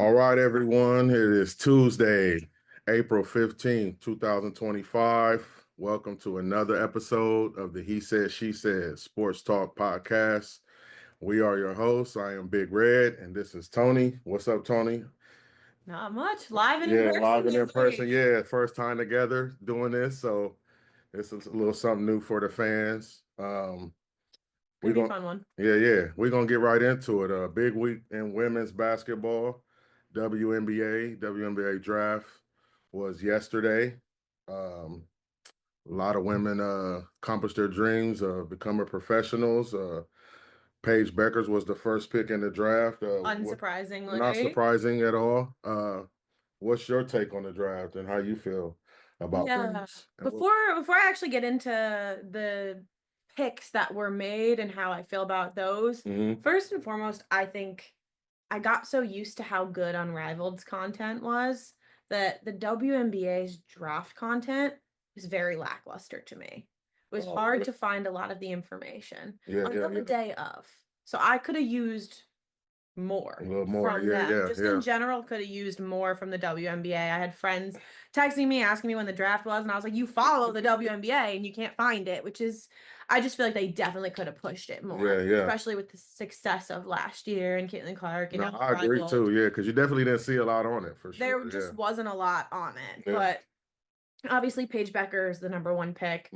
All right, everyone. It is Tuesday, April 15th, 2025. Welcome to another episode of the He Said, She Said Sports Talk Podcast. We are your hosts. I am Big Red, and this is Tony. What's up, Tony? Not much. Live and in Yeah, person. live and in this person. week. Yeah, first time together doing this. So this is a little something new for the fans. We're Gonna be a going fun one. Yeah. We're gonna get right into it. Big week in women's basketball. WNBA Draft was yesterday. A lot of women accomplished their dreams of becoming professionals. Paige Beckers was the first pick in the draft. Unsurprisingly. Not surprising at all. What's your take on the draft and how you feel about things? Before I actually get into the picks that were made and how I feel about those, first and foremost, I think I got so used to how good Unrivaled's content was that the WNBA's draft content was very lackluster to me. It was hard to find a lot of the information until the day of. So I could have used more A little more, from them. Just in general, could have used more from the WNBA. I had friends texting me, asking me when the draft was, and I was like, you follow the WNBA and you can't find it, which is, I just feel like they definitely could have pushed it more, especially with the success of last year and Caitlin Clark. And I agree too, because you definitely didn't see a lot on it for sure. There just wasn't a lot on it, but obviously Paige Becker is the number one pick.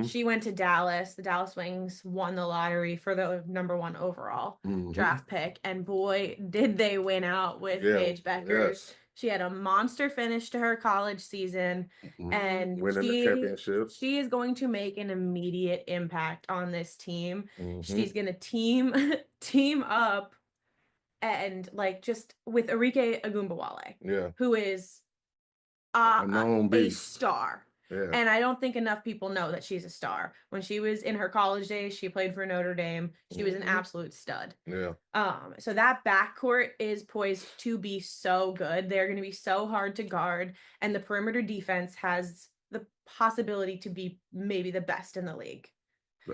She went to Dallas. The Dallas Wings won the lottery for the number one overall draft pick. And boy, did they win out with Paige Becker. She had a monster finish to her college season. And winning the championship. She is going to make an immediate impact on this team. She's going to team up and just with Arike Agumbawale, who is a known beast. Star. And I don't think enough people know that she's a star. When she was in her college days, she played for Notre Dame. She was an absolute stud. So that backcourt is poised to be so good. They're going to be so hard to guard. And the perimeter defense has the possibility to be maybe the best in the league.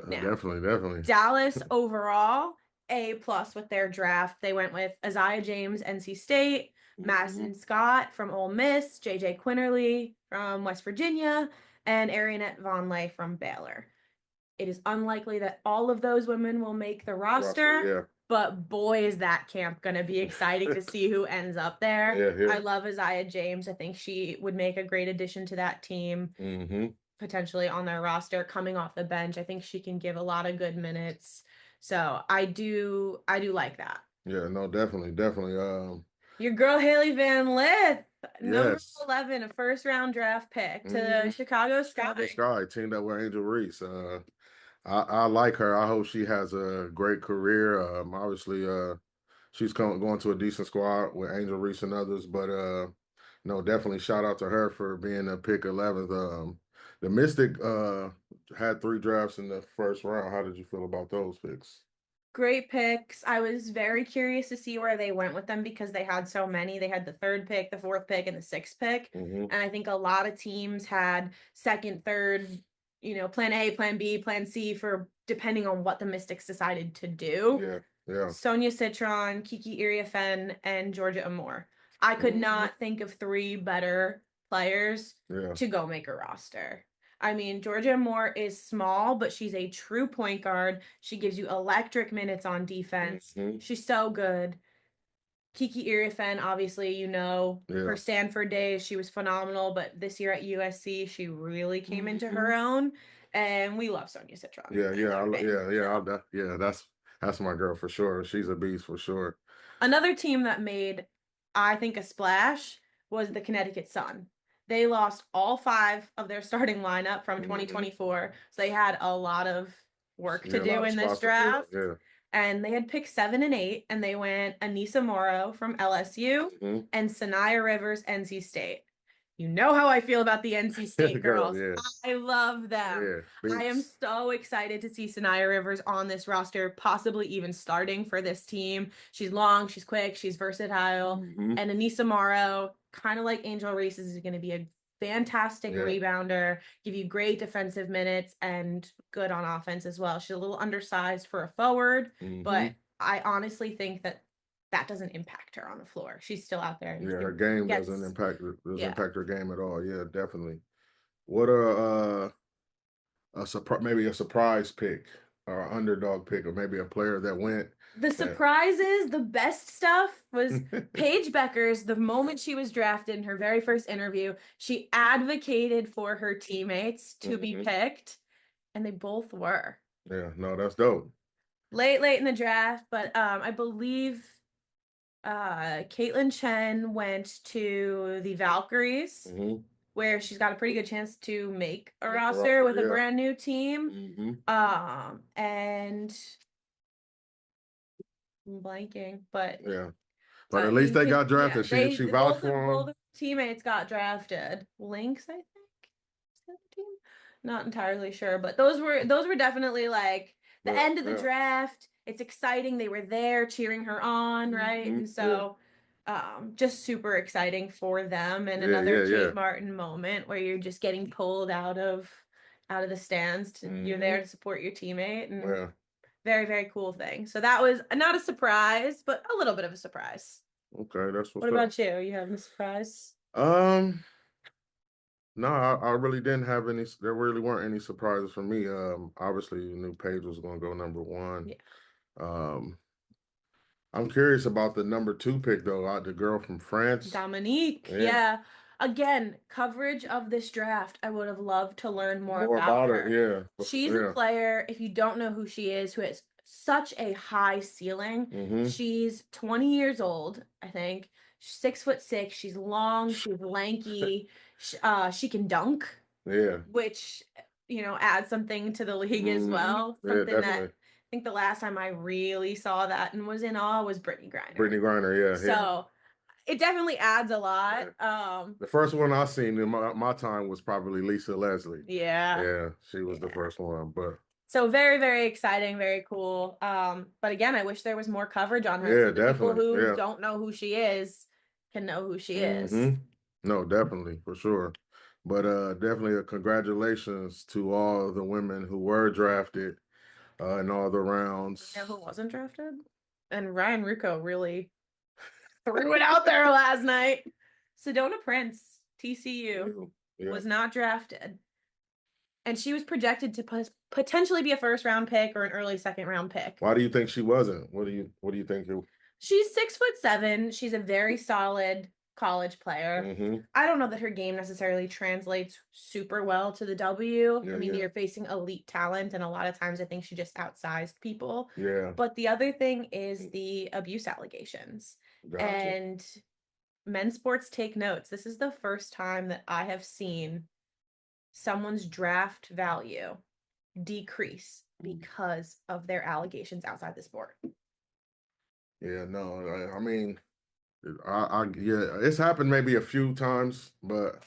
Now, definitely. Dallas overall, A+ with their draft. They went with Isaiah James, NC State, Madison Scott from Ole Miss, JJ Quinterly from West Virginia, and Arianette Vonleh from Baylor. It is unlikely that all of those women will make the roster, but boy, is that camp going to be exciting to see who ends up there. I love Isaiah James. I think she would make a great addition to that team, potentially on their roster, coming off the bench. I think she can give a lot of good minutes. So I do like that. Yeah, no, definitely. Your girl Haley Van Lith, number 11, a first-round draft pick to the Chicago Sky. Teamed up with Angel Reese. I like her. I hope she has a great career. Obviously, she's going to a decent squad with Angel Reese and others. But no, definitely shout out to her for being a pick 11th. The Mystic had 3 drafts in the first round. How did you feel about those picks? Great picks. I was very curious to see where they went with them because they had so many. They had the 3rd pick, the 4th pick, and the 6th pick. And I think a lot of teams had 2nd, 3rd, plan A, plan B, plan C for depending on what the Mystics decided to do. Sonia Citron, Kiki Iriafen, and Georgia Amore. I could not think of 3 better players to go make a roster. I mean, Georgia Amore is small, but she's a true point guard. She gives you electric minutes on defense. She's so good. Kiki Iriafen, obviously, her Stanford days, she was phenomenal, but this year at USC, she really came into her own, and we love Sonia Citron. That's my girl for sure. She's a beast for sure. Another team that made, I think, a splash was the Connecticut Sun. They lost all 5 of their starting lineup from 2024, so they had a lot of work to do in this draft. And they had picked 7 and 8, and they went Anissa Morrow from LSU and Sanaya Rivers, NC State. You know how I feel about the NC State girls. I love them. I am so excited to see Sanaya Rivers on this roster, possibly even starting for this team. She's long, she's quick, she's versatile. And Anissa Morrow, kind of like Angel Reese, is going to be a fantastic rebounder, give you great defensive minutes and good on offense as well. She's a little undersized for a forward, but I honestly think that that doesn't impact her on the floor. She's still out there. And yeah, her game doesn't impact her game at all. Yeah, definitely. What maybe a surprise pick or underdog pick, or maybe a player that went. The surprises, the best stuff was Paige Beckers. The moment she was drafted in her very first interview, she advocated for her teammates to be picked, and they both were. Yeah, no, that's dope. Late in the draft, but I believe Caitlin Chen went to the Valkyries, where she's got a pretty good chance to make a roster with a brand new team. And I'm blanking, but yeah. But at least they got drafted. Yeah, she vouched for them. Both teammates got drafted. Lynx, I think, is that the team? Not entirely sure, but those were definitely like the end of the draft. It's exciting. They were there cheering her on, right? And so, just super exciting for them. And another Kate Martin moment where you're just getting pulled out of the stands. You're there to support your teammate, and very, very cool thing. So that was not a surprise, but a little bit of a surprise. Okay, that's what about you? You having a surprise? No, I really didn't have any. There really weren't any surprises for me. Obviously, you knew Paige was going to go number one. Yeah. I'm curious about the number 2 pick though. The girl from France, Dominique. Yeah. Again, coverage of this draft, I would have loved to learn more about her. Yeah. She's a player, if you don't know who she is, who has such a high ceiling. She's 20 years old, I think. She's 6'6". She's long. She's lanky. She can dunk. Yeah. Which, adds something to the league as well. Something that I think the last time I really saw that and was in awe was Brittany Griner. Yeah. So it definitely adds a lot. The first one I seen in my time was probably Lisa Leslie. Yeah, she was the first one. But so very, very exciting, very cool. But again, I wish there was more coverage on her. So the definitely. People who don't know who she is can know who she is. No, definitely, for sure. But definitely a congratulations to all the women who were drafted in all the rounds. You know who wasn't drafted? And Ryan Rucco really threw it out there last night. Sedona Prince, TCU, was not drafted. And she was projected to potentially be a first-round pick or an early second-round pick. Why do you think she wasn't? What do you think? She's 6'7". She's a very solid college player. I don't know that her game necessarily translates super well to the W. I mean, you're facing elite talent, and a lot of times I think she just outsized people. Yeah. But the other thing is the abuse allegations. Gotcha. And men's sports take notes. This is the first time that I have seen someone's draft value decrease because of their allegations outside the sport. Yeah, no, I mean, it's happened maybe a few times, but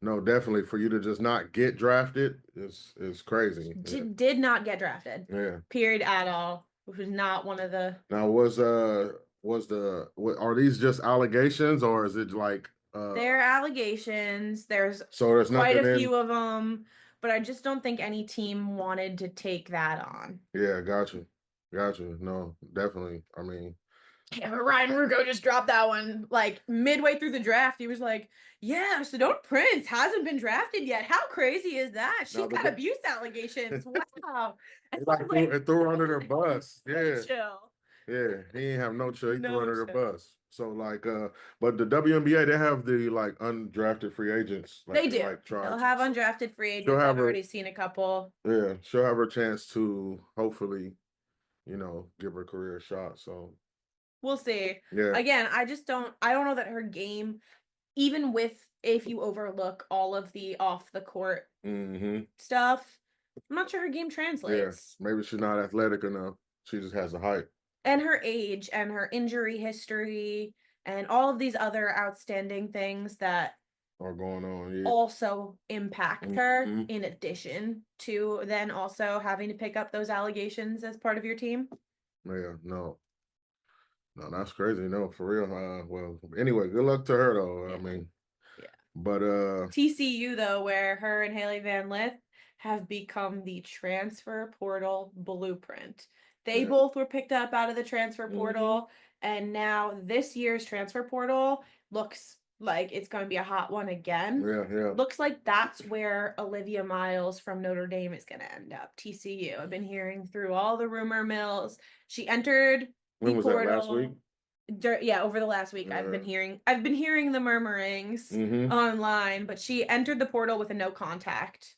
no, definitely for you to just not get drafted is crazy. Did not get drafted. Yeah. Period at all. Which was not one of the. Now are these just allegations, or is it like? They're allegations. There's quite a few of them, but I just don't think any team wanted to take that on. Yeah, gotcha. No, definitely. I mean. Yeah, but Ryan Rucco just dropped that one like midway through the draft. He was like, "Yeah, Sedona Prince hasn't been drafted yet. How crazy is that? She's got abuse allegations. Wow!" It threw her under their bus. Yeah, chill. Yeah, he didn't have no chill. He threw under their bus. So like, but the WNBA, they have the like undrafted free agents. Like, they do. They'll have undrafted free agents. I've already seen a couple. Yeah, she'll have her chance to hopefully, give her career a shot. So. We'll see. Yeah. Again, I don't know that her game, even if you overlook all of the off the court stuff, I'm not sure her game translates. Yeah. Maybe she's not athletic enough. She just has a height. And her age and her injury history and all of these other outstanding things that are going on also impact her, in addition to then also having to pick up those allegations as part of your team. Yeah, no, that's crazy. No, for real. Well, anyway, good luck to her though. I mean, but TCU though, where her and Haley Van Lith have become the transfer portal blueprint. They both were picked up out of the transfer portal. And now this year's transfer portal looks like it's going to be a hot one again. Yeah. Looks like that's where Olivia Miles from Notre Dame is going to end up. TCU. I've been hearing through all the rumor mills. She entered When the was portal. That last week? Yeah, over the last week, I've been hearing the murmurings online, but she entered the portal with a no contact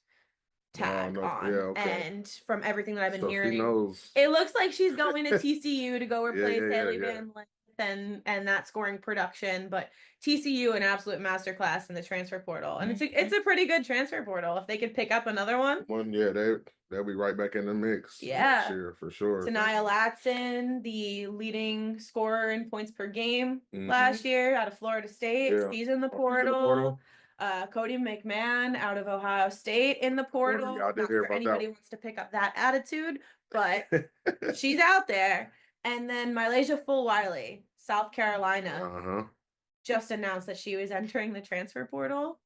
tag on. And from everything that I've been hearing, she knows. It looks like she's going to TCU to go replace Haley Van Lith and that scoring production. But TCU an absolute masterclass in the transfer portal, and it's a pretty good transfer portal. If they could pick up another one, they'll be right back in the mix. Next year for sure. Tania Latson, the leading scorer in points per game last year out of Florida State, she's in the portal. Cody McMahon out of Ohio State in the portal. Not sure anybody wants to pick up that attitude, but she's out there. And then Mylasia Fulwiley, South Carolina, just announced that she was entering the transfer portal.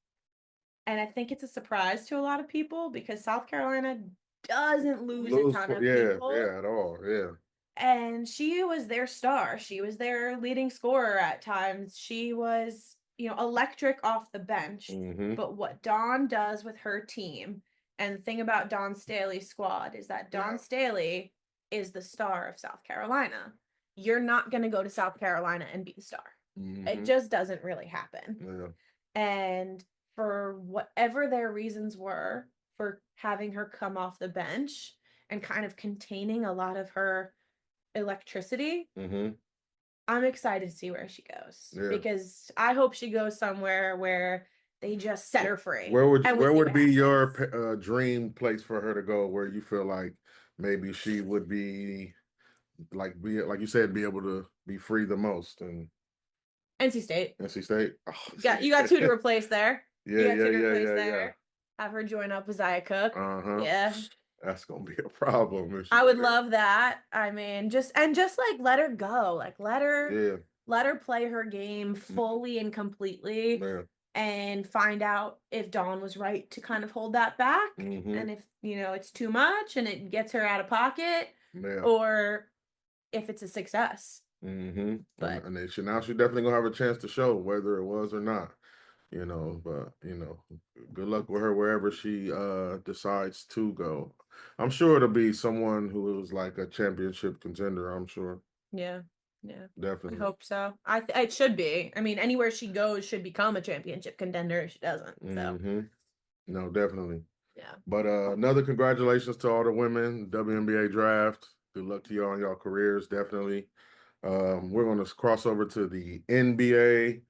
And I think it's a surprise to a lot of people because South Carolina doesn't lose a ton of people. Yeah, at all. Yeah. And she was their star. She was their leading scorer at times. She was, electric off the bench. But what Dawn does with her team, and the thing about Dawn Staley's squad is that Dawn Staley is the star of South Carolina. You're not going to go to South Carolina and be the star. It just doesn't really happen. Yeah. And for whatever their reasons were for having her come off the bench and kind of containing a lot of her electricity, I'm excited to see where she goes because I hope she goes somewhere where they just set her free. Where would be your dream place for her to go, where you feel like maybe she would be like you said, be able to be free the most? And NC State. Oh, you got two to replace there. Yeah. Have her join up with Zia Cook. Yeah. That's gonna be a problem. I would love that. I mean, just like let her go. Like let her play her game fully and completely. And find out if Dawn was right to kind of hold that back. And if, it's too much and it gets her out of pocket, or if it's a success. But and now she's definitely gonna have a chance to show whether it was or not. But good luck with her wherever she decides to go. I'm sure it'll be someone who is like a championship contender, I'm sure. Yeah, definitely. I hope so. It should be. I mean, anywhere she goes should become a championship contender if she doesn't. So. No, definitely. Yeah. But another congratulations to all the women, WNBA Draft. Good luck to y'all in y'all careers, definitely. We're going to cross over to the NBA.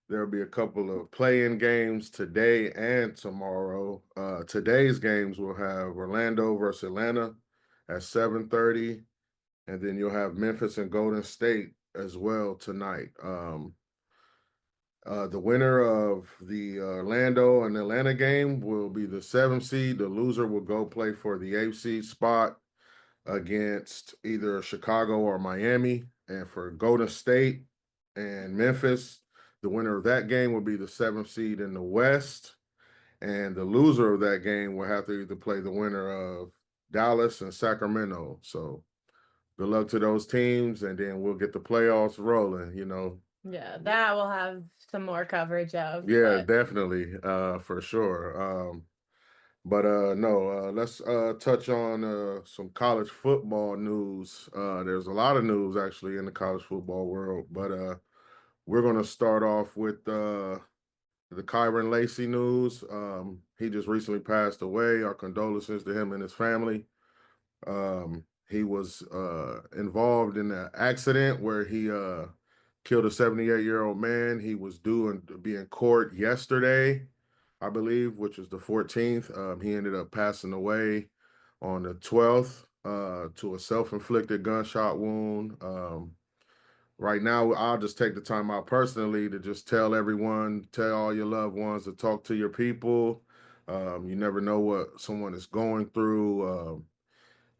There'll be a couple of play-in games today and tomorrow. Today's games will have Orlando versus Atlanta at 7:30, and then you'll have Memphis and Golden State as well tonight. The winner of the Orlando and Atlanta game will be the 7th seed. The loser will go play for the 8th seed spot against either Chicago or Miami. And for Golden State and Memphis, the winner of that game will be the 7th seed in the West. And the loser of that game will have to either play the winner of Dallas and Sacramento. So good luck to those teams, and then we'll get the playoffs rolling, Yeah, that will have some more coverage of. Yeah, definitely, for sure. No, let's touch on some college football news. There's a lot of news actually in the college football world, but we're going to start off with the Kyron Lacey news. He just recently passed away. Our condolences to him and his family. He was involved in an accident where he killed a 78-year-old man. He was due to be in court yesterday, I believe, which was the 14th. He ended up passing away on the 12th to a self-inflicted gunshot wound. Right now, I'll just take the time out personally to just tell all your loved ones to talk to your people. You never know what someone is going through.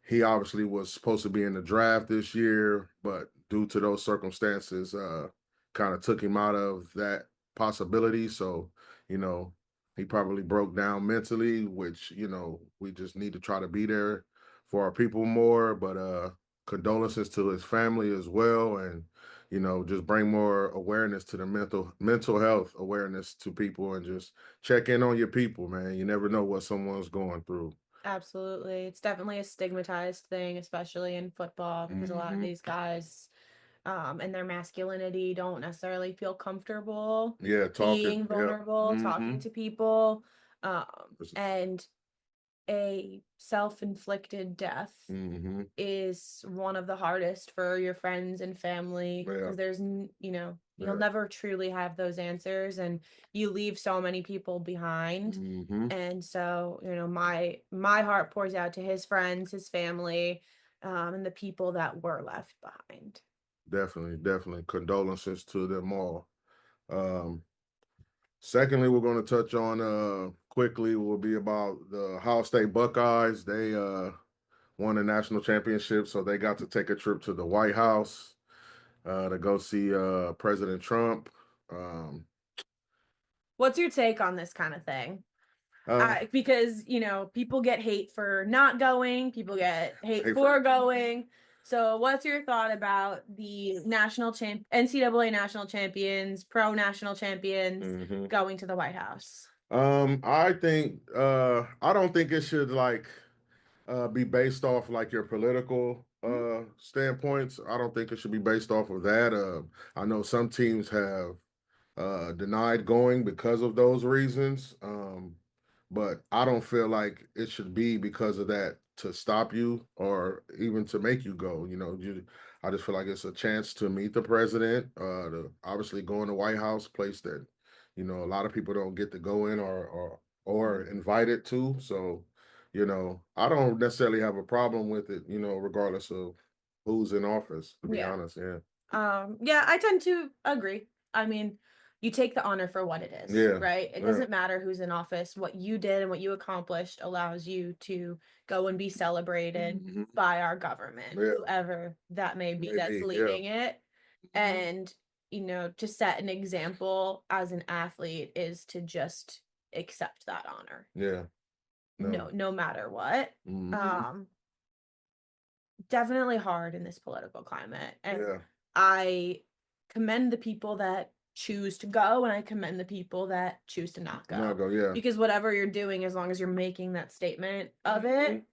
He obviously was supposed to be in the draft this year, but due to those circumstances, kind of took him out of that possibility. So, he probably broke down mentally, which, we just need to try to be there for our people more. But condolences to his family as well. And, just bring more awareness to the mental health awareness to people, and just check in on your people, man. You never know what someone's going through. Absolutely. It's definitely a stigmatized thing, especially in football, because a lot of these guys and their masculinity don't necessarily feel comfortable being vulnerable, talking to people. And a self-inflicted death is one of the hardest for your friends and family, because there's you'll never truly have those answers, and you leave so many people behind. And so my heart pours out to his friends, his family, and the people that were left behind. Definitely condolences to them all. Secondly, we're going to touch on quickly will be about the Ohio State Buckeyes. They won a national championship, so they got to take a trip to the White House to go see President Trump. What's your take on this kind of thing? Because people get hate for not going, people get hate for going. So what's your thought about the NCAA national champions, pro national champions going to the White House? I think I don't think it should be based off like your political standpoints. I don't think it should be based off of that. I know some teams have denied going because of those reasons. But I don't feel like it should be because of that to stop you or even to make you go. I just feel like it's a chance to meet the president, to obviously go in the White House, place that, a lot of people don't get to go in or invited to. So, I don't necessarily have a problem with it, regardless of who's in office, to be honest. Yeah. Yeah, I tend to agree. I mean, you take the honor for what it is, right? It doesn't matter who's in office. What you did and what you accomplished allows you to go and be celebrated by our government, whoever that may be that's leading it. And, to set an example as an athlete is to just accept that honor. Yeah. No matter what. Definitely hard in this political climate. And I commend the people that choose to go, and I commend the people that choose to not go. Because whatever you're doing, as long as you're making that statement of it,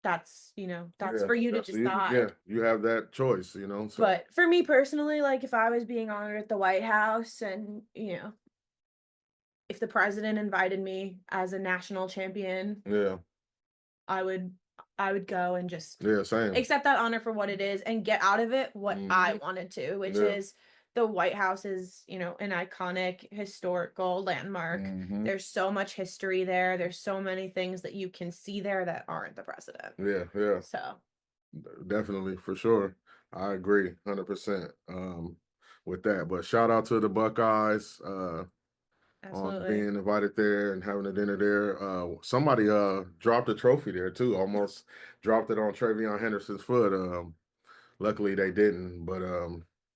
that's for you to decide. You have that choice, So. But for me personally, like if I was being honored at the White House, and if the president invited me as a national champion, I would go and just accept that honor for what it is and get out of it what I wanted to, which is the White House is, an iconic historical landmark. There's so much history there. There's so many things that you can see there that aren't the president. Yeah. So definitely, for sure. I agree 100% with that. But shout out to the Buckeyes. On being invited there and having a dinner there. Somebody dropped a trophy there too, almost dropped it on Travion Henderson's foot. Luckily they didn't, but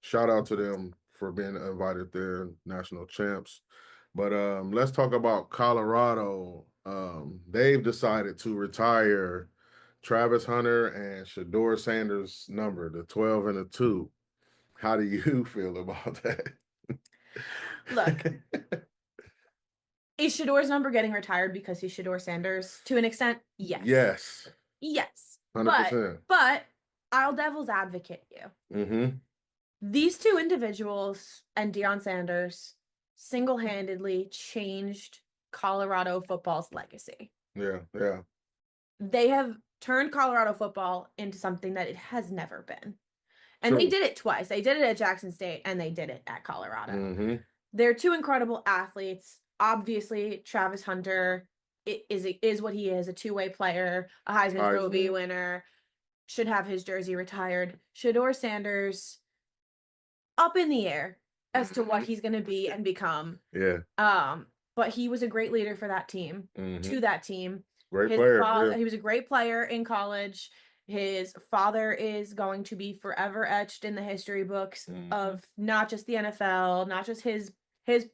shout out to them for being invited there, national champs. But let's talk about Colorado. They've decided to retire Travis Hunter and Shedeur Sanders' number, the 12 and the 2. How do you feel about that? Look, is Shedeur's number getting retired because he's Shedeur Sanders? To an extent, yes. Yes. 100%. But I'll devil's advocate you. These two individuals and Deion Sanders single-handedly changed Colorado football's legacy. Yeah. They have turned Colorado football into something that it has never been. And they did it twice. They did it at Jackson State, and they did it at Colorado. They're two incredible athletes. Obviously, Travis Hunter is what he is, a two-way player, a Heisman Trophy winner, should have his jersey retired. Shedeur Sanders, up in the air as to what he's going to be and become. But he was a great leader for that team, to that team. Great player. He was a great player in college. His father is going to be forever etched in the history books of not just the NFL, not just his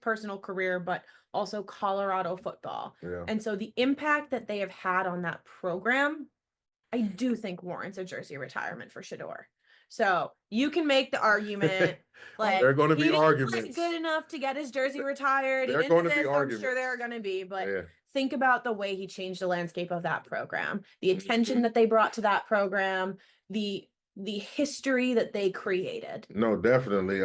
personal career, but also Colorado football. And so the impact that they have had on that program, I do think warrants a jersey retirement for Shedeur. So you can make the argument. Like, they're going to he be didn't arguments. play good enough to get his jersey retired. They're going to be arguments. I'm sure there are going to be, but Yeah. think about the way he changed the landscape of that program, the attention that they brought to that program, the history that they created. No, definitely.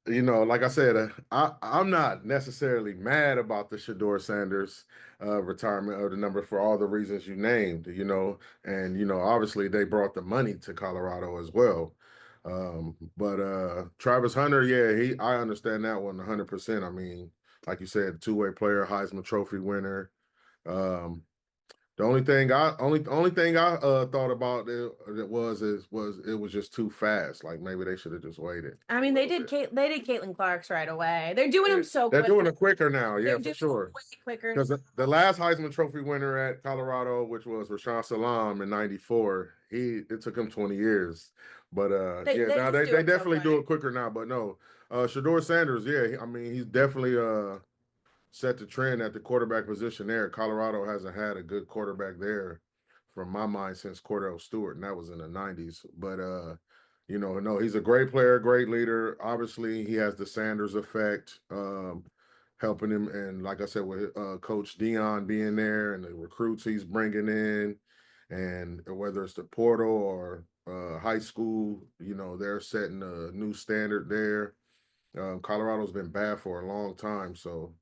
Like I said, I'm not necessarily mad about the Shedeur Sanders retirement of the number for all the reasons you named, and obviously they brought the money to Colorado as well. But Travis Hunter, yeah, I understand that one 100%. I mean, like you said, two-way player, Heisman Trophy winner. The only thing I thought about it was just too fast. Like maybe they should have just waited. I mean, they did Caitlin Clark's right away. They're doing them so quick. They're doing it quicker now, yeah, for sure. Way quicker. Because the last Heisman Trophy winner at Colorado, which was Rashawn Salam in '94, it took him 20 years. But they definitely do it quicker now. But no, Shedeur Sanders, yeah, I mean he's definitely set the trend at the quarterback position there. Colorado hasn't had a good quarterback there, from my mind, since Cordell Stewart, and that was in the '90s. But no, he's a great player, great leader. Obviously, he has the Sanders effect, helping him. And like I said, with Coach Dion being there and the recruits he's bringing in, and whether it's the portal or high school, they're setting a new standard there. Colorado's been bad for a long time, so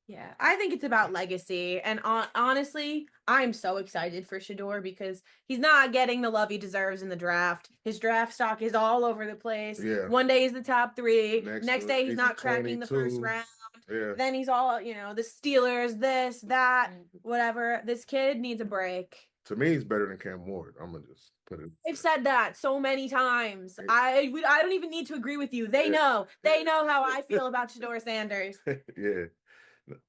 Yeah, I think it's about legacy, and honestly, I'm so excited for Shedeur because he's not getting the love he deserves in the draft. His draft stock is all over the place. Yeah. One day he's the top 3. Next day he's not cracking 22. the first round. Yeah. Then he's all the Steelers, this, that, whatever. This kid needs a break. To me, he's better than Cam Ward. I'm gonna just put it. I've said that so many times. I don't even need to agree with you. They know. They know how I feel about Shedeur Sanders. Yeah.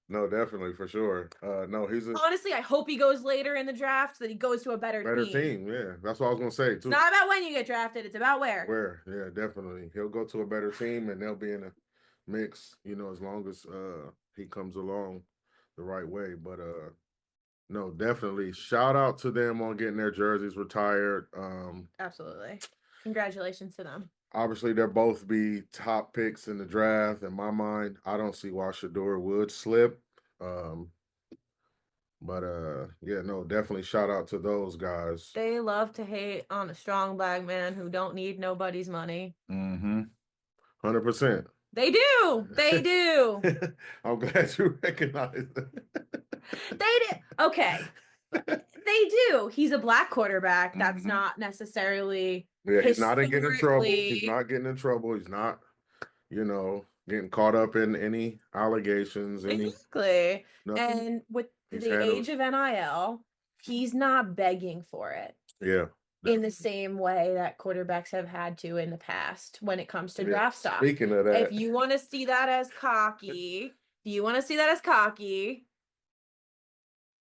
No, definitely, for sure. No, honestly, I hope he goes later in the draft so that he goes to a better team. Yeah, that's what I was gonna say too. It's not about when you get drafted; it's about where. Where, yeah, definitely. He'll go to a better team, and they'll be in a mix. As long as he comes along the right way. But no, definitely. Shout out to them on getting their jerseys retired. Absolutely. Congratulations to them. Obviously, they'll both be top picks in the draft. In my mind, I don't see why Shedeur would slip. But yeah, no, definitely shout out to those guys. They love to hate on a strong black man who don't need nobody's money. 100%. They do. They do. I'm glad you recognize it. They do. Okay. They do. He's a black quarterback. That's not necessarily. Yeah, he's not getting in trouble. He's not getting in trouble. He's not, getting caught up in any allegations. Exactly. And with the age of NIL, he's not begging for it. Yeah. In the same way that quarterbacks have had to in the past when it comes to draft stock. Speaking of that, if you want to see that as cocky,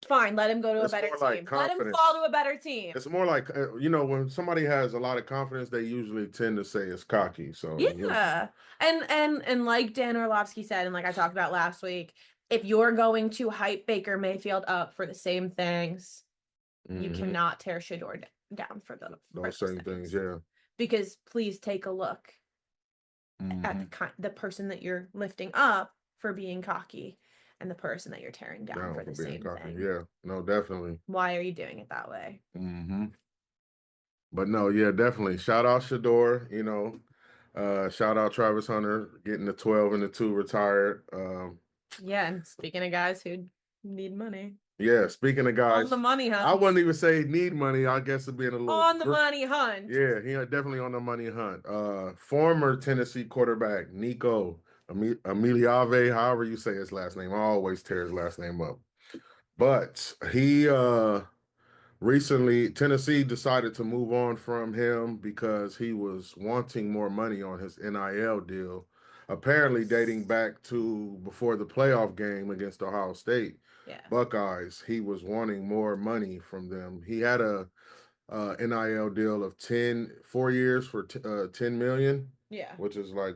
fine, let him go to a better team. Let him fall to a better team. It's more like, when somebody has a lot of confidence, they usually tend to say it's cocky. So yeah. And like Dan Orlovsky said, and like I talked about last week, if you're going to hype Baker Mayfield up for the same things, you cannot tear Shedeur down for those same things. Yeah. Because please take a look at the person that you're lifting up for being cocky and the person that you're tearing down for the same thing. Yeah, no, definitely. Why are you doing it that way? But no, yeah, definitely. Shout out Shedeur, shout out Travis Hunter getting the 12 and the 2 retired. Yeah, and speaking of guys who need money. Yeah, speaking of guys, on the money hunt. I wouldn't even say need money. I guess it'd be in a little on the money hunt. Yeah, definitely on the money hunt. Former Tennessee quarterback Nico Iamaleava, however you say his last name. I always tear his last name up. But he recently, Tennessee decided to move on from him because he was wanting more money on his NIL deal, apparently dating back to before the playoff game against Ohio State. Buckeyes, he was wanting more money from them. He had a NIL deal of 4 years for $10 million. Yeah, which is like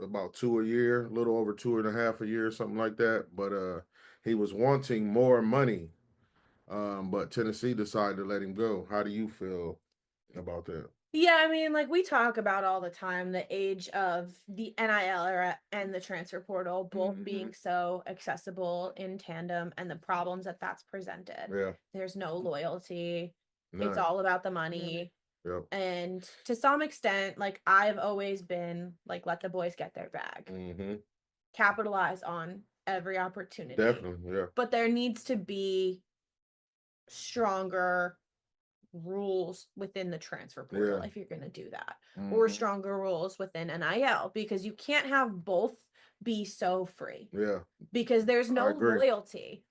about $2 a year, a little over $2.5 a year, something like that. But he was wanting more money, but Tennessee decided to let him go. How do you feel about that? Yeah, I mean, like we talk about all the time, the age of the NIL era and the transfer portal both being so accessible in tandem, and the problems that that's presented. Yeah. There's no loyalty. It's None. all about the money. Yep. And to some extent, like I've always been like, let the boys get their bag. Capitalize on every opportunity. Definitely, yeah. But there needs to be stronger rules within the transfer portal if you're going to do that, or stronger rules within NIL, because you can't have both be so free. Yeah. Because there's no loyalty.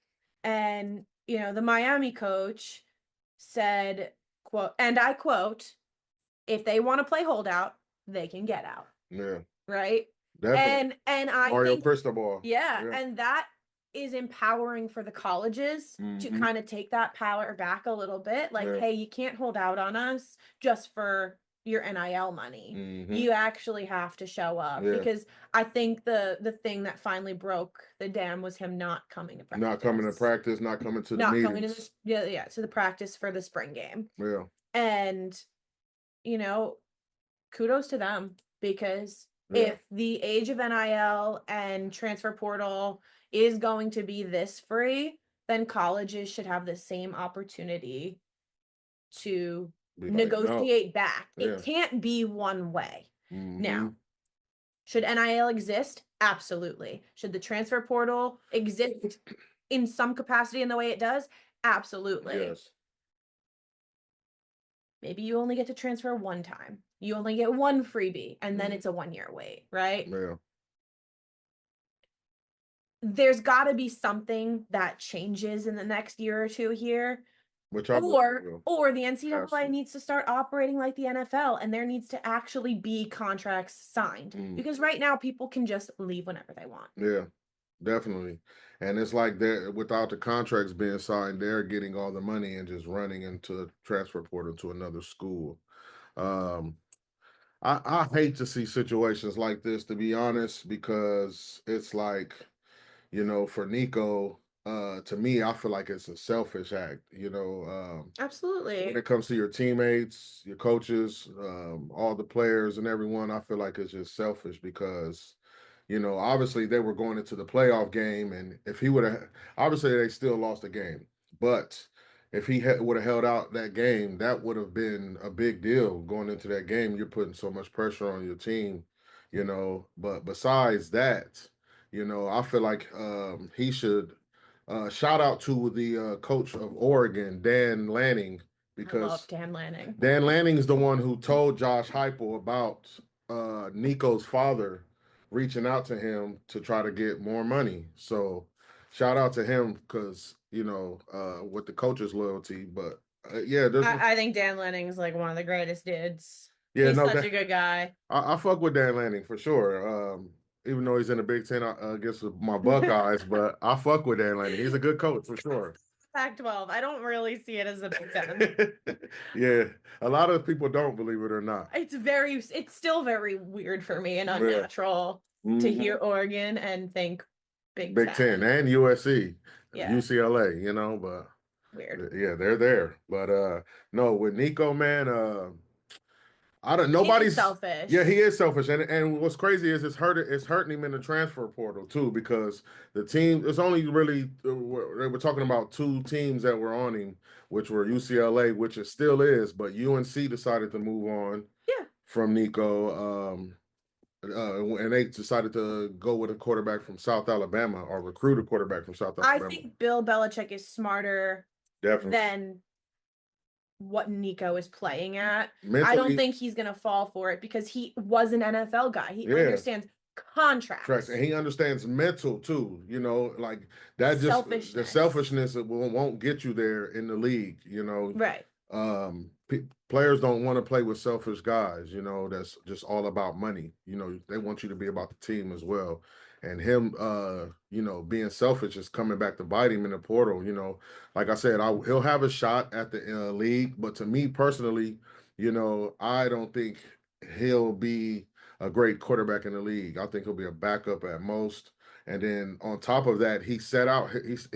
And, you know, the Miami coach said, quote, and I quote, if they want to play holdout, they can get out. Yeah. Right? Definitely. And I Mario think Cristobal. yeah, and that is empowering for the colleges to kind of take that power back a little bit. Like, hey, you can't hold out on us just for your NIL money. You actually have to show up, because I think the thing that finally broke the dam was him not coming to practice. Not coming to practice, not coming to the not meetings. coming to this, to the practice for the spring game. Yeah. And you know, kudos to them, because if the age of NIL and transfer portal is going to be this free, then colleges should have the same opportunity to negotiate back. It can't be one way. Now, should NIL exist? Absolutely. Should the transfer portal exist in some capacity in the way it does? Absolutely. Yes. Maybe you only get to transfer one time. You only get one freebie, and then it's a 1-year wait, right? Yeah. There's got to be something that changes in the next year or two here. Or the NCAA needs to start operating like the NFL, and there needs to actually be contracts signed. Because right now people can just leave whenever they want. Yeah, definitely. And it's like they're, without the contracts being signed, they're getting all the money and just running into transfer portal to another school. I hate to see situations like this, to be honest, because it's like, you know, for Nico, to me, I feel like it's a selfish act, you know. Absolutely. When it comes to your teammates, your coaches, all the players and everyone, I feel like it's just selfish because, you know, obviously they were going into the playoff game, and if he would have, obviously they still lost the game, but if he would have held out that game, that would have been a big deal going into that game. You're putting so much pressure on your team, you know. But besides that, you know, I feel like he should shout out to the coach of Oregon, Dan Lanning, because I love Dan Lanning. Dan Lanning is the one who told Josh Heupel about Nico's father reaching out to him to try to get more money. So shout out to him, because, you know, with the coach's loyalty. But yeah, I think Dan Lanning's like one of the greatest dudes. Yeah, he's such a good guy. I fuck with Dan Lanning for sure. Even though he's in the Big Ten against my Buckeyes, but I fuck with Dan Lanning. He's a good coach for sure. Pac-12. I don't really see it as a Big Ten. Yeah, a lot of people don't, believe it or not. It's still very weird for me and unnatural to hear Oregon and think Big Ten and USC, yeah. UCLA, you know, but weird. Yeah, they're there. But no, with Nico, man, nobody's selfish. Yeah, he is selfish, and what's crazy is it's hurting him in the transfer portal too, because the team, it's only really they were talking about 2 teams that were on him, which were UCLA, which it still is, but UNC decided to move on from Nico, and they decided to go with a quarterback from South Alabama, or recruit a quarterback from South Alabama. I think Bill Belichick is smarter than what Nico is playing at. Mentally, I don't think he's going to fall for it, because he was an NFL guy. He understands contracts. And he understands mental too, you know, like that, just the selfishness won't get you there in the league, you know. Right. Players don't want to play with selfish guys, you know, that's just all about money. You know, they want you to be about the team as well. And him, you know, being selfish is coming back to bite him in the portal. You know, like I said, he'll have a shot at the league, but to me personally, you know, I don't think he'll be a great quarterback in the league. I think he'll be a backup at most. And then on top of that, he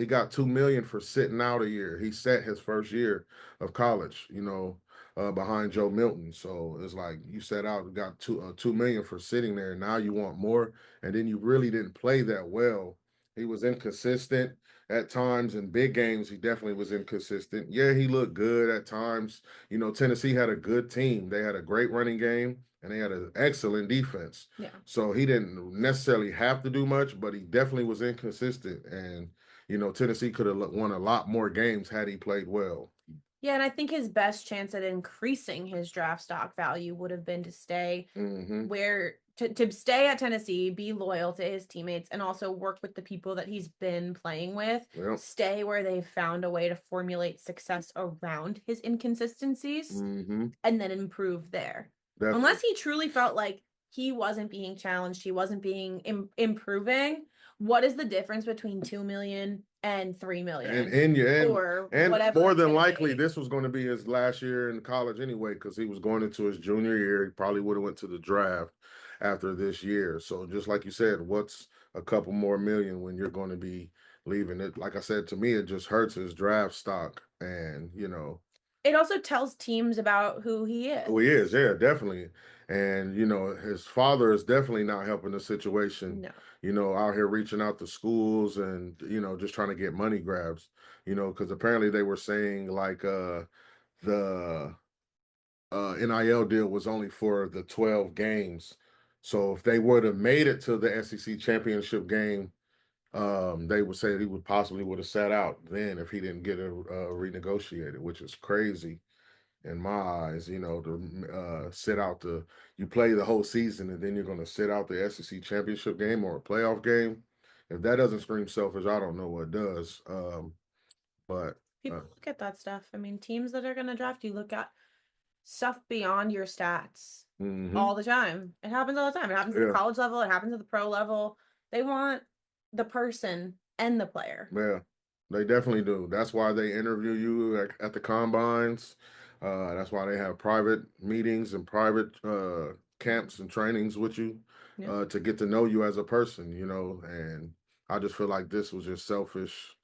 got $2 million for sitting out a year. He set his first year of college, you know. behind Joe Milton. So it's like you set out, got $2 million for sitting there. Now you want more, and then you really didn't play that well. He was inconsistent at times in big games. He definitely was inconsistent. Yeah, he looked good at times. You know, Tennessee had a good team. They had a great running game and they had an excellent defense. Yeah. So he didn't necessarily have to do much, but he definitely was inconsistent. And you know, Tennessee could have won a lot more games had he played well. Yeah, and I think his best chance at increasing his draft stock value would have been to stay where to stay at Tennessee, be loyal to his teammates, and also work with the people that he's been playing with. Yep. Stay where they've found a way to formulate success around his inconsistencies, and then improve there. Definitely. Unless he truly felt like he wasn't being challenged, he wasn't being improving. What is the difference between 2 million and 3 million? And more than likely, this was going to be his last year in college anyway, because he was going into his junior year. He probably would have went to the draft after this year. So just like you said, what's a couple more million when you're going to be leaving it? Like I said, to me, it just hurts his draft stock, and you know. It also tells teams about who he is. Who he is, yeah, definitely. And you know, his father is definitely not helping the situation. No. You know, out here reaching out to schools and you know, just trying to get money grabs. You know, because apparently they were saying like the NIL deal was only for the 12 games. So if they would have made it to the SEC championship game, they would say he would possibly would have sat out then if he didn't get it renegotiated, which is crazy in my eyes, you know, to sit out you play the whole season and then you're going to sit out the SEC championship game or a playoff game. If that doesn't scream selfish, I don't know what does. But people look at that stuff. I mean, teams that are going to draft you look at stuff beyond your stats all the time. It happens all the time. It happens at the college level. It happens at the pro level. They want the person and the player. Yeah, they definitely do. That's why they interview you at the combines. That's why they have private meetings and private camps and trainings with you to get to know you as a person, you know. And I just feel like this was just selfish.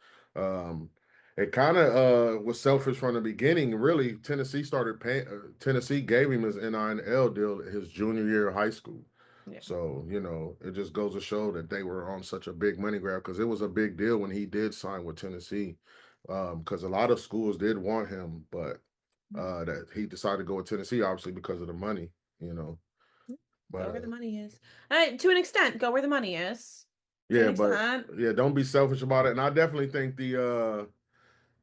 It kind of was selfish from the beginning. Really, Tennessee started paying. Tennessee gave him his NIL deal his junior year of high school. Yeah. So, you know, it just goes to show that they were on such a big money grab because it was a big deal when he did sign with Tennessee because a lot of schools did want him, but that he decided to go with Tennessee, obviously, because of the money, you know. But, go where the money is. To an extent, go where the money is. Yeah, but yeah, don't be selfish about it. And I definitely think the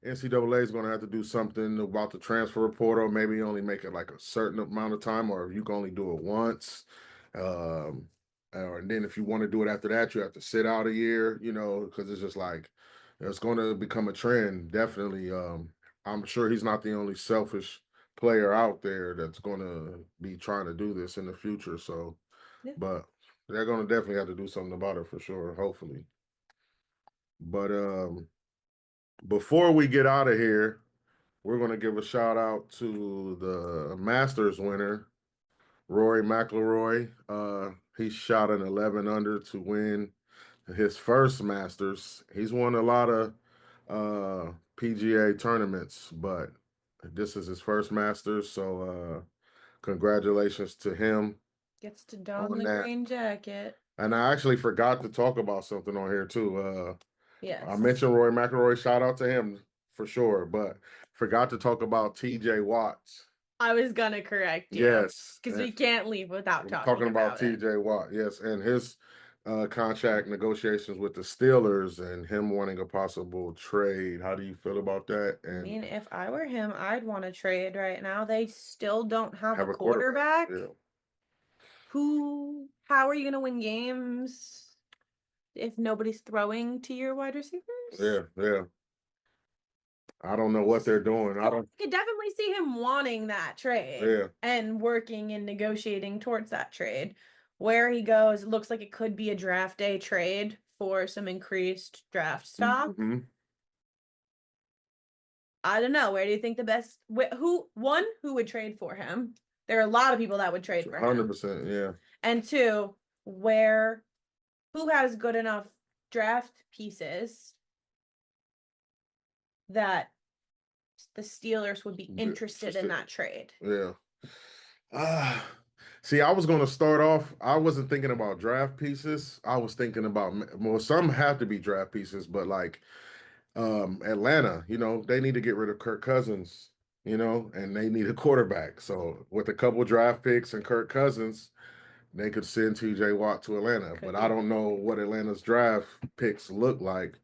NCAA is going to have to do something about the transfer portal. Maybe only make it like a certain amount of time, or you can only do it once. And then if you want to do it after that, you have to sit out a year, you know, because it's just like it's going to become a trend. Definitely. I'm sure he's not the only selfish player out there that's going to be trying to do this in the future. So, but they're going to definitely have to do something about it for sure, hopefully. But before we get out of here, we're going to give a shout out to the Masters winner, Rory McIlroy. He shot an 11 under to win his first Masters. He's won a lot of PGA tournaments, but this is his first Masters. So congratulations to him. Gets to don the green jacket. And I actually forgot to talk about something on here too. Yes. I mentioned Rory McIlroy. Shout out to him for sure, but forgot to talk about TJ Watts. I was gonna correct you. Yes, because we can't leave without talking about TJ Watt. Yes, and his contract negotiations with the Steelers and him wanting a possible trade. How do you feel about that? And I mean, if I were him, I'd want to trade right now. They still don't have a quarterback. Yeah. How are you gonna win games if nobody's throwing to your wide receivers? Yeah. I don't know what they're doing. I could definitely see him wanting that trade and working and negotiating towards that trade. Where he goes, it looks like it could be a draft day trade for some increased draft stock. I don't know. Where do you think the best? Who would trade for him? There are a lot of people that would trade for him. 100%, yeah. And two, who has good enough draft pieces that the Steelers would be interested in that trade? Yeah. See, I was going to start off. I wasn't thinking about draft pieces. I was thinking about, well, some have to be draft pieces, but like Atlanta, they need to get rid of Kirk Cousins, and they need a quarterback. So with a couple draft picks and Kirk Cousins, they could send TJ Watt to Atlanta. But I don't know what Atlanta's draft picks look like,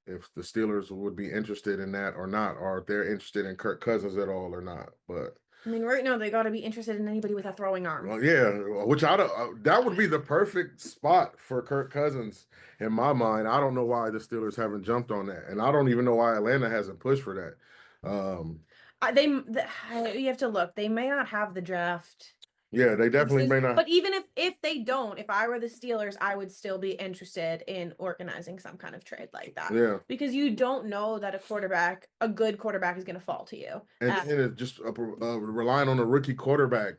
if the Steelers would be interested in that or not, or if they're interested in Kirk Cousins at all or not. But I mean, right now they got to be interested in anybody with a throwing arm. well, yeah, which I don't. That would be the perfect spot for Kirk Cousins in my mind. I don't know why the Steelers haven't jumped on that, and I don't even know why Atlanta hasn't pushed for that. You have to look. They may not have the draft. Yeah, they definitely may not. But even if they don't, if I were the Steelers, I would still be interested in organizing some kind of trade like that. Yeah, because you don't know that a good quarterback, is going to fall to you. And it's just relying on a rookie quarterback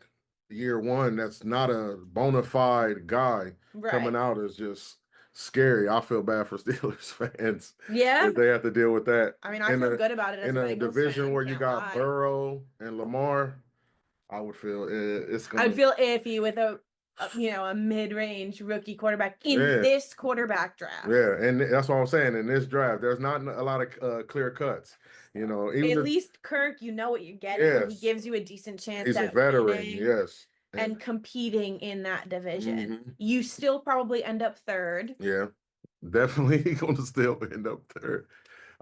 year one that's not a bona fide guy coming out is just scary. I feel bad for Steelers fans. Yeah, if they have to deal with that. I mean, I feel good about it as in a division where you got Burrow and Lamar. I would feel it's gonna. I would feel iffy with a mid-range rookie quarterback in this quarterback draft. Yeah, and that's what I'm saying. In this draft, there's not a lot of clear cuts. Even at least Kirk, you know what you're getting. Yes. He gives you a decent chance. He's a veteran, yes, and competing in that division. You still probably end up third. Yeah, definitely going to still end up third.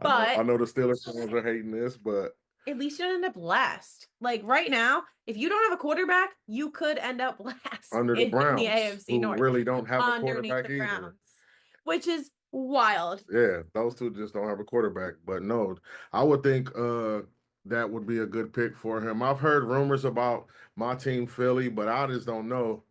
But I know the Steelers fans are hating this, but at least you don't end up last. Like right now, if you don't have a quarterback, you could end up last under the Browns, in the AFC North. Really don't have a quarterback either. Browns, which is wild. Yeah, those two just don't have a quarterback. But no, I would think that would be a good pick for him. I've heard rumors about my team, Philly, but I just don't know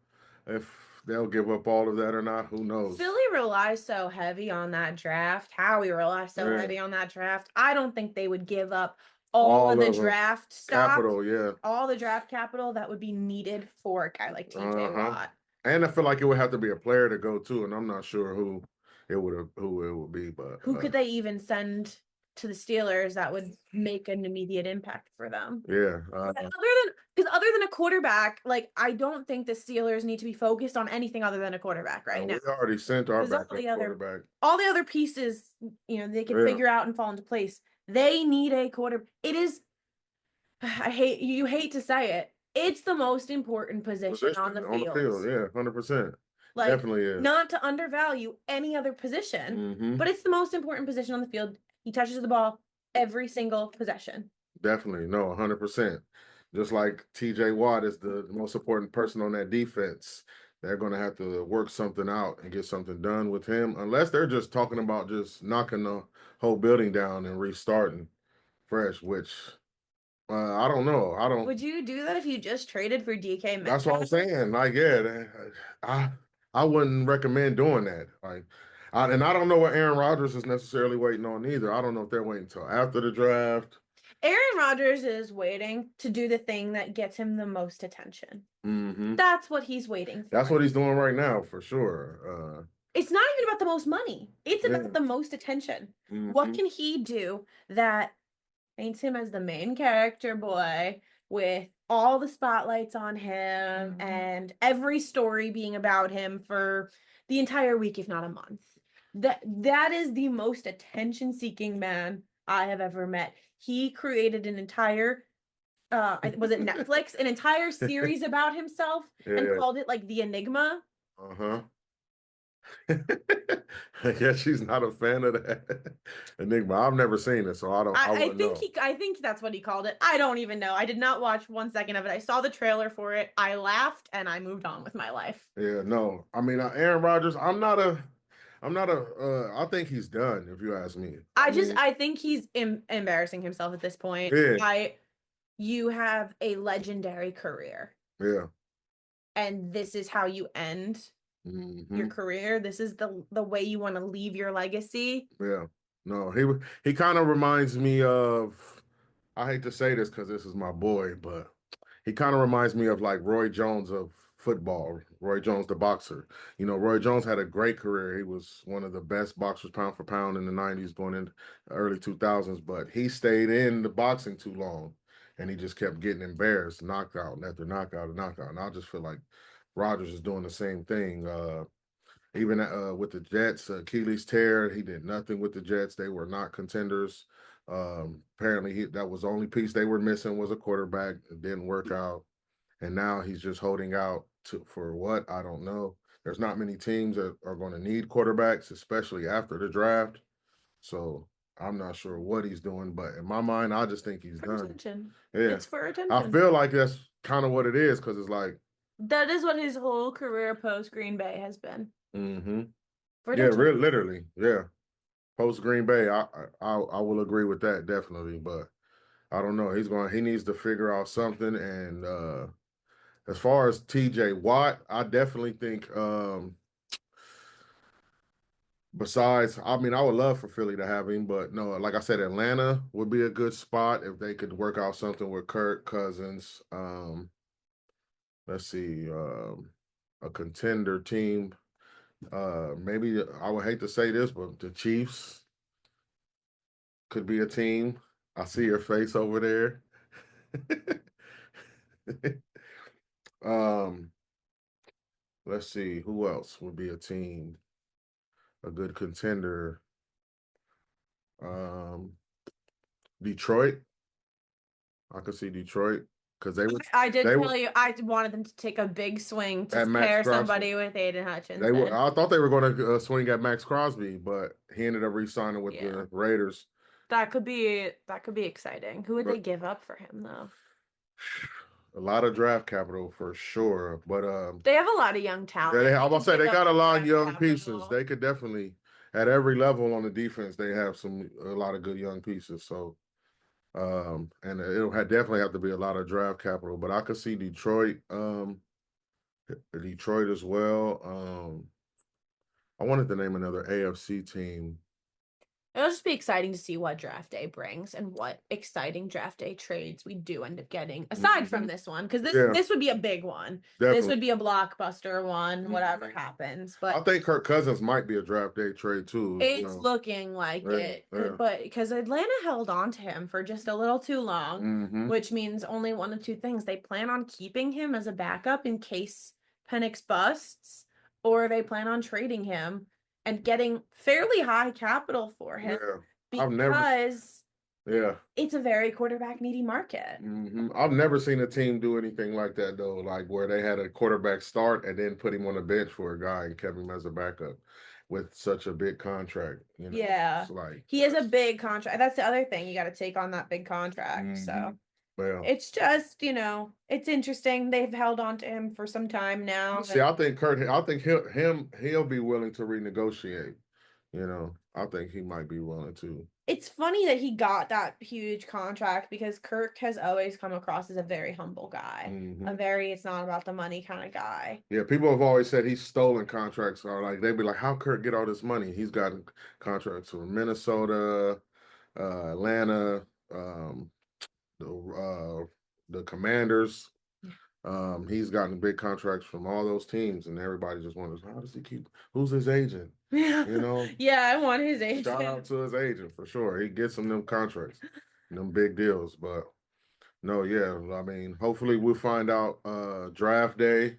if they'll give up all of that or not. Who knows? Philly relies so heavy on that draft. Howie relies so heavy on that draft. I don't think they would give up all of the draft capital, stock, all the draft capital that would be needed for a guy like TJ Watt. And I feel like it would have to be a player to go to, and I'm not sure who it would be. But who could they even send to the Steelers that would make an immediate impact for them? Yeah. Other than a quarterback, like I don't think the Steelers need to be focused on anything other than a quarterback right now. We already sent our backup quarterback. All the other pieces, they can figure out and fall into place. They need a quarterback. It is, you hate to say it, it's the most important position on the field. Yeah, 100%. Like, definitely is. Not to undervalue any other position, but it's the most important position on the field. He touches the ball every single possession. Definitely. No, 100%. Just like TJ Watt is the most important person on that defense. They're going to have to work something out and get something done with him, unless they're just talking about just knocking the whole building down and restarting fresh, which I don't know. Would you do that if you just traded for DK Metcalf? That's what I'm saying. Like, I wouldn't recommend doing that. Like, and I don't know what Aaron Rodgers is necessarily waiting on either. I don't know if they're waiting until after the draft. Aaron Rodgers is waiting to do the thing that gets him the most attention. That's what he's waiting for. That's what he's doing right now, for sure. It's not even about the most money. It's about the most attention. What can he do that paints him as the main character boy with all the spotlights on him and every story being about him for the entire week, if not a month? That is the most attention-seeking man I have ever met. He created an entire, was it Netflix? An entire series about himself and called it like The Enigma. I guess she's not a fan of that Enigma. I've never seen it, so I don't. I think that's what he called it. I don't even know. I did not watch 1 second of it. I saw the trailer for it. I laughed and I moved on with my life. Yeah, no. I mean, Aaron Rodgers. I think he's done. If you ask me, I think he's embarrassing himself at this point. Yeah. You have a legendary career. Yeah. And this is how you end your career. This is the way you want to leave your legacy. Yeah. No, he kind of reminds me of, I hate to say this because this is my boy, but he kind of reminds me of like Roy Jones of football. Roy Jones, the boxer. You know, Roy Jones had a great career. He was one of the best boxers pound for pound in the 90s, going into the early 2000s, but he stayed in the boxing too long, and he just kept getting embarrassed, knockout after knockout and knockout. And I just feel like Rodgers is doing the same thing. Even with the Jets, Achilles tear, he did nothing with the Jets. They were not contenders. Apparently, that was the only piece they were missing was a quarterback. It didn't work out, and now he's just holding out for what? I don't know. There's not many teams that are going to need quarterbacks, especially after the draft. So I'm not sure what he's doing, but in my mind, I just think he's done. Attention. Yeah, it's for attention. I feel like that's kind of what it is because it's like that is what his whole career post Green Bay has been. Mm-hmm. For Yeah, attention. literally, yeah. Post Green Bay, I will agree with that definitely, but I don't know. He needs to figure out something. And as far as TJ Watt, I definitely think besides, I mean, I would love for Philly to have him, but no, like I said, Atlanta would be a good spot if they could work out something with Kirk Cousins. Let's see, a contender team. Maybe I would hate to say this, but the Chiefs could be a team. I see your face over there. um, let's see who else would be a team, a good contender. Detroit. I could see Detroit because they would. I did They tell would you I wanted them to take a big swing to at Max pair Crosby. somebody with Aiden Hutchinson. They were. I thought they were going to swing at Max Crosby, but he ended up re-signing with the Raiders. That could be exciting. Who would they give up for him though? A lot of draft capital for sure, but they have a lot of young talent. Yeah, I was gonna say they got a lot of young capital. pieces. They could definitely at every level on the defense. They have a lot of good young pieces. So, and it'll definitely have to be a lot of draft capital. But I could see Detroit, Detroit as well. I wanted to name another AFC team. It'll just be exciting to see what draft day brings and what exciting draft day trades we do end up getting aside from this one, because this would be a big one. Definitely. This would be a blockbuster one, whatever happens. But I think Kirk Cousins might be a draft day trade too. It's looking like it, but because Atlanta held on to him for just a little too long, which means only one of two things: they plan on keeping him as a backup in case Penix busts, or they plan on trading him and getting fairly high capital for him because it's a very quarterback needy market. I've never seen a team do anything like that though, like where they had a quarterback start and then put him on the bench for a guy and kept him as a backup with such a big contract. You know, yeah, he has a big contract. That's the other thing, you got to take on that big contract. So it's just, it's interesting. They've held on to him for some time now. See, I think he'll be willing to renegotiate. I think he might be willing to. It's funny that he got that huge contract because Kirk has always come across as a very humble guy, it's not about the money kind of guy. Yeah, people have always said he's stolen contracts, or like they'd be like, "How Kirk get all this money?" He's gotten contracts from Minnesota, Atlanta, the Commanders. He's gotten big contracts from all those teams, and everybody just wonders, how does he keep? Who's his agent? Yeah, I want his agent. Shout out to his agent for sure. He gets them contracts, them big deals. But no, yeah, I mean, hopefully we'll find out draft day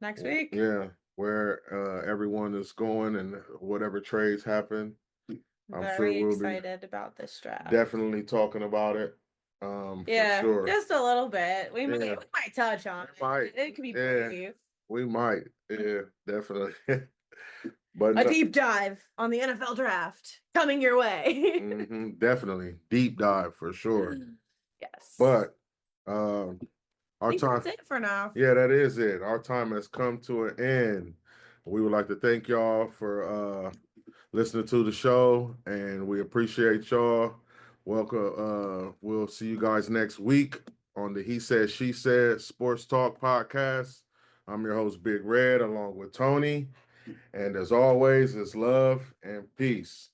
next week. Yeah, where everyone is going and whatever trades happen. I'm very sure we'll excited about this draft. Definitely talking about it. For sure. Just a little bit. We might touch on it. It could be brief. We might. Yeah, definitely. But a deep dive on the NFL draft coming your way. Definitely. Deep dive for sure. Yes. But our time. That's it for now. Yeah, that is it. Our time has come to an end. We would like to thank y'all for listening to the show, and we appreciate y'all. Welcome. We'll see you guys next week on the He Said, She Said Sports Talk podcast. I'm your host, Big Red, along with Tony. And as always, it's love and peace.